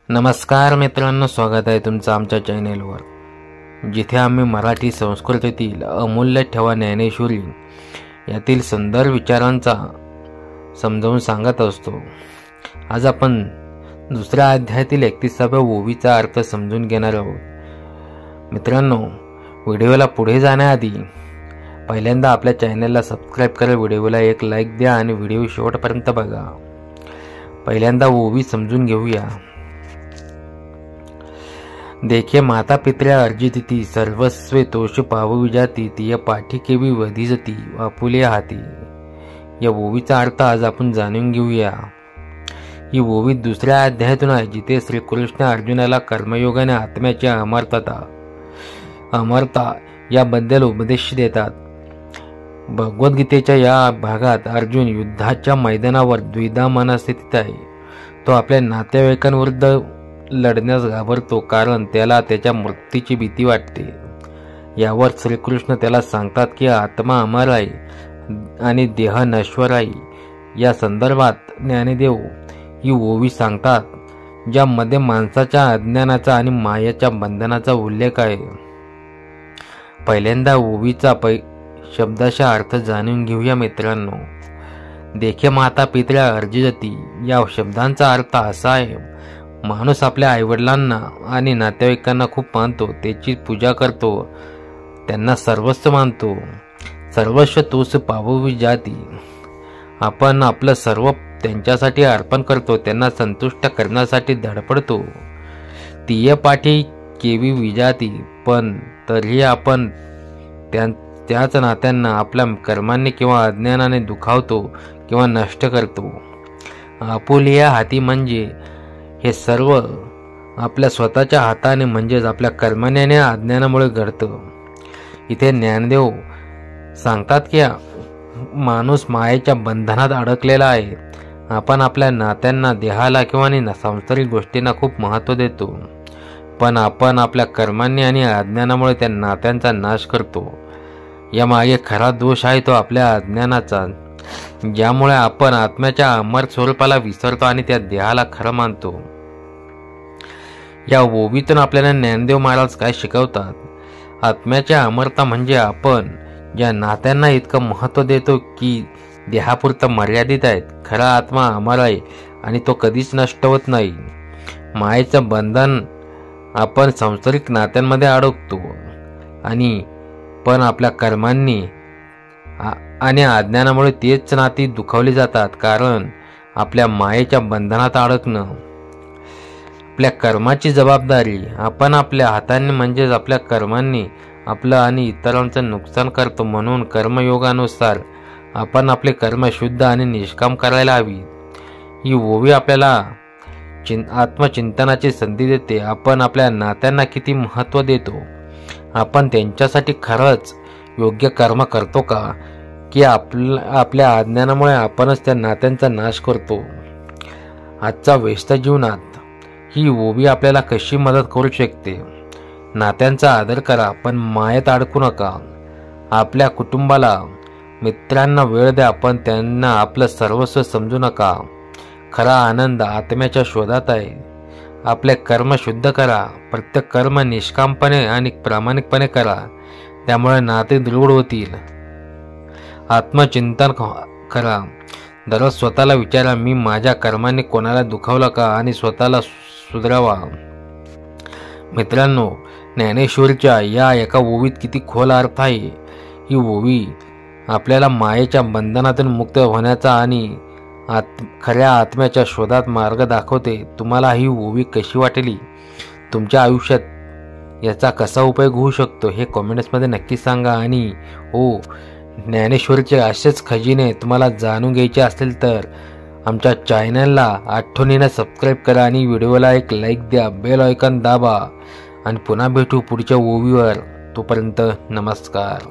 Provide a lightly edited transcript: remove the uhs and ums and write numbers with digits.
नमस्कार मित्रांनो, स्वागत आहे तुमचं आमच्या चॅनेलवर, जिथे आम्ही मराठी संस्कृतीतील अमूल्य ठेवा ज्ञानेश्वरी यातील सुंदर विचारांचा समजावून सांगत असतो. आज आपण दुसऱ्या अध्यायातील 31व्या ओवीचा अर्थ समजून घेणार आहोत. मित्रांनो, व्हिडिओला पुढे जाण्याआधी पहिल्यांदा आपल्या चॅनेलला सबस्क्राईब करा, व्हिडिओला एक लाईक द्या आणि व्हिडिओ शेवटपर्यंत बघा. पहिल्यांदा ओवी समजून घेऊया. देखे माता पित्र्या अर्जिती सर्वस्वे तोष पाववी जाती तिय पाठी केवी वधिजती आपुले हाती. या ओवीचा अर्थ आज आपण जाणून घेऊया. ही ओवी दुसऱ्या अध्यायातून आहे, जिथे श्रीकृष्ण अर्जुनाला कर्मयोगाने आत्म्याची अमरता याबद्दल उपदेश देतात. भगवद्गीतेच्या या भागात अर्जुन युद्धाच्या मैदानावर द्विधा मनस्थितीत आहे. तो आपल्या नातेवाईकांविरुद्ध लढण्यास घाबरतो, कारण त्याला त्याच्या मृत्यूची भीती वाटते. यावर श्रीकृष्ण त्याला सांगतात की आत्मा अमर आहे आणि देह नश्वर आहे. या संदर्भात ज्ञानदेव ही ओवी सांगतात, ज्यामध्ये माणसाच्या अज्ञानाचा आणि मायाच्या बंधनाचा उल्लेख आहे. पहिल्यांदा ओवीचा शब्दाचा अर्थ जाणून घेऊया. मित्रांनो, देखे माता पित्र्या अर्जिती या शब्दांचा अर्थ असा आहे, माणूस आपल्या आईवडिलांना आणि नातेवाईकांना खूप मानतो, त्याची पूजा करतो, त्यांना सर्वस्व मानतो. सर्वस्व तोच पाववी जाती. आपण आपलं सर्व त्यांच्यासाठी अर्पण करतो, त्यांना संतुष्ट करण्यासाठी धडपडतो. तिये पाठी केवी विजाती, पण तरीही आपण त्याच नात्यांना आपल्या कर्मांनी किंवा अज्ञानाने दुखावतो किंवा नष्ट करतो. आपुलिया हाती म्हणजे हे सर्व आपल्या स्वतःच्या हाताने म्हणजेच आपल्या कर्माने आणि अज्ञानामुळे घडतं. इथे ज्ञानदेव सांगतात की माणूस मायेच्या बंधनात अडकलेला आहे. आपण आपल्या नात्यांना, देहाला किंवा सांसारिक गोष्टींना खूप महत्त्व देतो, पण आपण आपल्या कर्मांनी आणि अज्ञानामुळे त्या नात्यांचा नाश करतो. यामागे खरा दोष आहे तो आपल्या अज्ञानाचा, ज्यामुळे आपण आत्म्याच्या अमर स्वरूपाला विसरतो आणि त्या देहाला खरं मानतो. या ओवीतून आपल्याला ज्ञानदेव महाराज काय शिकवतात? आत्म्याच्या अमरता म्हणजे आपण ज्या नात्यांना इतकं महत्त्व देतो की देहापुरतं मर्यादित आहेत. खरा आत्मा अमर आहे आणि तो कधीच नष्ट होत नाही. मायेचं बंधन आपण सांसारिक नात्यांमध्ये अडकतो आणि पण आपल्या कर्मांनी आणि अज्ञानामुळे तेच नाती दुखावली जातात, कारण आपल्या मायेच्या बंधनात अडकणं आपल्या कर्माची जबाबदारी. आपण आपल्या हातांनी म्हणजेच आपल्या कर्मांनी आपलं आणि इतरांचं नुकसान करतो. म्हणून कर्मयोगानुसार आपण आपले कर्म शुद्ध आणि निष्काम करायला हवी. ही ओवी आपल्याला आत्मचिंतनाची संधी देते. आपण आपल्या नात्यांना किती महत्त्व देतो? आपण त्यांच्यासाठी खरंच योग्य कर्म करतो का, की आपल्या अज्ञानामुळे आपणच त्या नात्यांचा नाश करतो? आजच्या व्यस्त जीवनात ही ओवी आपल्याला कशी मदत करू शकते? नात्यांचा आदर करा, पण मायेत अडकू नका. आपल्या कुटुंबाला, मित्रांना वेळ द्या, पण त्यांना आपलं सर्वस्व समजू नका. खरा आनंद आत्म्याच्या शोधात आहे. आपले कर्म शुद्ध करा. प्रत्येक कर्म निष्कामपणे आणि प्रामाणिकपणे करा, त्यामुळे नाते दृढ होतील. आत्मचिंतन करा. दररोज स्वतःला विचारा, मी माझ्या कर्मांनी कोणाला दुखावलं का, आणि स्वतःला सुधारावा. मित्रांनो, ज्ञानेश्वरीच्या या एका ओवीत किती खोल अर्थ आहे. ही ओवी आपल्याला मायेच्या बंधनातून मुक्त होण्याचा आणि खऱ्या आत्म्याच्या शोधात मार्ग दाखवते. तुम्हाला ही ओवी कशी वाटली? तुमच्या आयुष्यात याचा कसा उपयोग होऊ शकतो हे कमेंट्समध्ये नक्की सांगा. आणि ज्ञानेश्वरीचे असेच खजिने तुम्हाला जाणून घ्यायचे असतील तर आमच्या चॅनलला आठवणीने सबस्क्राईब करा आणि व्हिडिओला एक लाईक द्या, बेल आयकॉन दाबा आणि पुन्हा भेटू पुढच्या ओवीवर. तोपर्यंत नमस्कार.